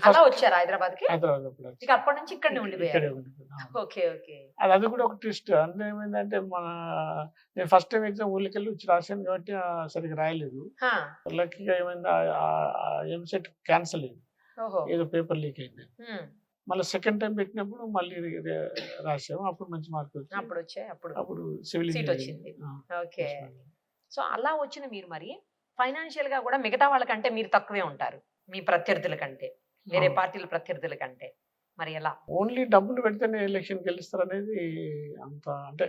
అలా వచ్చారు హైదరాబాద్ కి. హైదరాబాద్ అప్పుడు ఇక అప్పటి నుంచి ఇక్కడనే ఉండిపోయారు. ఇక్కడే ఉండిపోయాను. Okay okay. అది కూడా ఒక ట్విస్ట్. అంటే ఏమైందంటే నేను ఫస్ట్ టైం ఎగ్జామ్ ఊళ్ళకెళ్ళి వచ్చి రాశాను కాబట్టి సరిగ్గా రాయలేదు. లక్కీగా ఏమైంది, ఎంసెట్ క్యాన్సిల్ అయింది, ఓహో. ఏదో పేపర్ లీక్ అయింది. మళ్ళీ సెకండ్ టైం పెట్టినప్పుడు మళ్ళీ రాసాము, అప్పుడు మంచి మార్కులు వచ్చాయి. అప్పుడు వచ్చాయి, అప్పుడు సివిల్ సీట్ వచ్చింది. ఓకే. సో అలా వచ్చిన మీరు మరి ఫైనాన్షియల్ గా కూడా మిగతా వాళ్ళకంటే మీరు తక్కువే ఉంటారు, మీ ప్రత్యర్థుల కంటే, వేరే పార్టీల ప్రత్యర్థుల కంటే. మరి ఎలా? ఓన్లీ డబ్బులు పెడితేనే ఎలక్షన్ గెలుస్తారు అనేది అంత, అంటే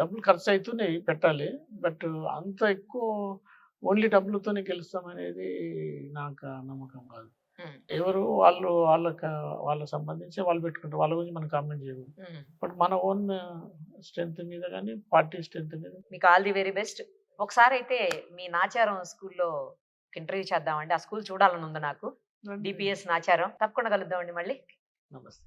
డబ్బులు ఖర్చు అవుతున్నాయి పెట్టాలి, బట్ అంత ఎక్కువ ఓన్లీ డబ్బులతోనే గెలుస్తాం అనేది నాకు నమ్మకం కాదు. ఎవరు వాళ్ళకి సంబంధించి వాళ్ళు పెట్టుకుంటారు, వాళ్ళ గురించి మనం కామెంట్ చేయకూడదు. బట్ మన ఓన్ స్ట్రెంత్ మీద కానీ పార్టీ స్ట్రెంత్ మీద. మీకు ఆల్ ది వెరీ బెస్ట్. ఒకసారి అయితే మీ నాచారం స్కూల్లో ఇంటర్వ్యూ చేద్దామండి, ఆ స్కూల్ చూడాలని ఉంది నాకు. డిపిఎస్ నాచారం, తప్పకుండా కలుద్దామండి మళ్ళీ. నమస్తే.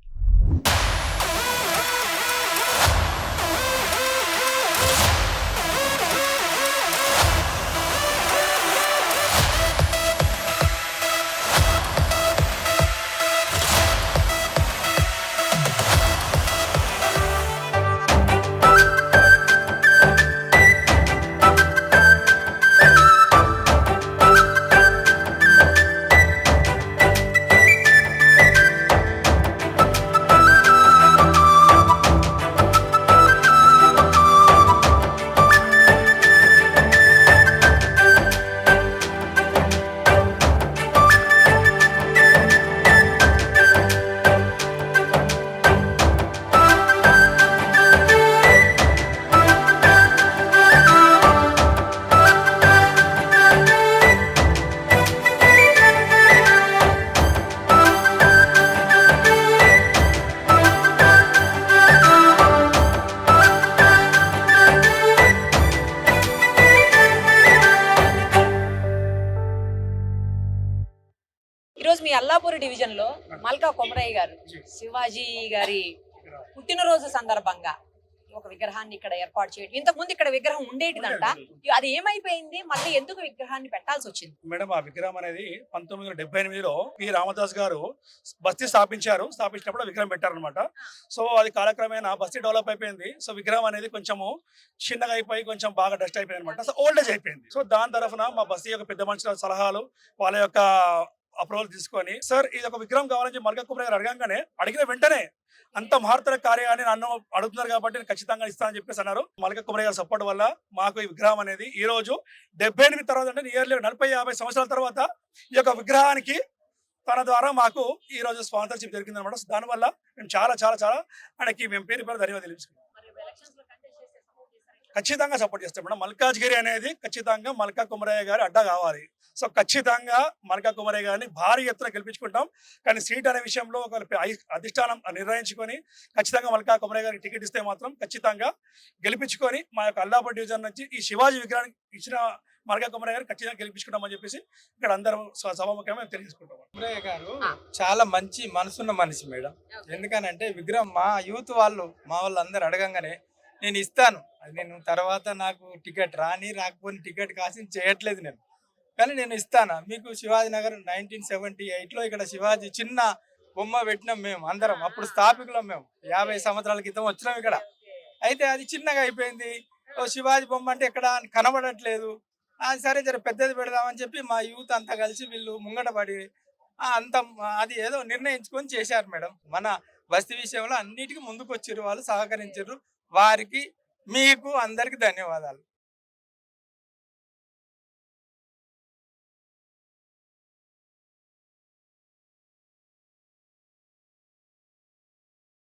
ఈరోజు మీ అల్లాపూర్ డివిజన్ లో మల్కా కొమరయ్య గారు శివాజీ గారి పుట్టినరోజు సందర్భంగా ఒక విగ్రహాన్ని ఇక్కడ ఏర్పాటు చేయడం. ఇంతకు ముందు ఇక్కడ విగ్రహం ఉండేటిదంట, అది ఏమైపోయింది, మళ్ళీ ఎందుకు విగ్రహాన్ని పెట్టాల్సి వచ్చింది? మేడం, ఆ విగ్రహం అనేది 1978లో పి రామదాస్ గారు బస్తీ స్థాపించినప్పుడు విగ్రహం పెట్టారనమాట. సో అది కాలక్రమేణా బస్తీ డెవలప్ అయిపోయింది. సో విగ్రహం అనేది కొంచెము చిన్నగా అయిపోయి కొంచెం బాగా డస్ట్ అయిపోయింది అనమాట. సో ఓల్డేజ్ అయిపోయింది. సో దాని తరఫున మా బస్తీ యొక్క పెద్ద మనుషుల సలహాలు, వాళ్ళ యొక్క అప్రూవల్ తీసుకొని, సార్ ఇది ఒక విగ్రహం కావాలని మల్కా కొమరయ్య గారు అడిగిన వెంటనే అంత మహత్తర కార్యాన్ని నన్ను అడుగుతున్నారు కాబట్టి నేను ఖచ్చితంగా ఇస్తానని చెప్పేసి అన్నారు. మల్కా కొమరయ్య గారి సపోర్ట్ వల్ల మాకు ఈ విగ్రహం అనేది ఈ రోజు 78 తర్వాత, అంటే నియర్లీ 40-50 సంవత్సరాల తర్వాత ఈ యొక్క విగ్రహానికి తన ద్వారా మాకు ఈ రోజు స్పాన్సర్షిప్ జరిగింది అనమాట. దానివల్ల మేము చాలా చాలా చాలా ఆయనకి మేము పేరు ధన్యవాదాలు తెలుసుకున్నాం. ఖచ్చితంగా సపోర్ట్ చేస్తాం మేడం. మల్కాజ్గిరి అనేది ఖచ్చితంగా మల్కా కొమరయ్య గారి అడ్డా కావాలి. సో ఖచ్చితంగా మల్కా కొమరయ్య గారిని భారీ ఎత్తున గెలిపించుకుంటాం. కానీ సీట్ అనే విషయంలో ఒక అధిష్టానం నిర్ణయించుకొని ఖచ్చితంగా మల్కా కొమరయ్య గారికి టికెట్ ఇస్తే మాత్రం ఖచ్చితంగా గెలిపించుకొని మా యొక్క అల్లాపూర్ డివిజన్ నుంచి ఈ శివాజీ విగ్రహానికి ఇచ్చిన మల్కా కొమరయ్య గారు ఖచ్చితంగా గెలిపించుకుంటామని చెప్పేసి ఇక్కడ అందరం సభాముఖంగా తెలియజేసుకుంటాం. కొమరయ్య గారు చాలా మంచి మనసున్న మనిషి మేడం. ఎందుకనంటే విగ్రహం మా యూత్ వాళ్ళు, మా వాళ్ళు అందరు అడగంగానే నేను ఇస్తాను, అది నేను తర్వాత నాకు టికెట్ రాకపోయిన టికెట్ కాసి చేయట్లేదు నేను, కానీ నేను ఇస్తాను మీకు. శివాజీ నగర్ 1978లో ఇక్కడ శివాజీ చిన్న బొమ్మ పెట్టినాం మేము అందరం, అప్పుడు స్థాపికులం మేము. 50 సంవత్సరాల క్రితం వచ్చినాం ఇక్కడ. అయితే అది చిన్నగా అయిపోయింది. శివాజీ బొమ్మ అంటే ఎక్కడ కనబడట్లేదు, సరే జర పెద్దది పెడదామని చెప్పి మా యూత్ అంతా కలిసి వీళ్ళు ముంగట పడి అంత అది ఏదో నిర్ణయించుకొని చేశారు మేడం. మన బస్తీ విషయంలో అన్నిటికీ ముందుకు వచ్చారు వాళ్ళు, సహకరించారు. వారికి మీకు అందరికి ధన్యవాదాలు.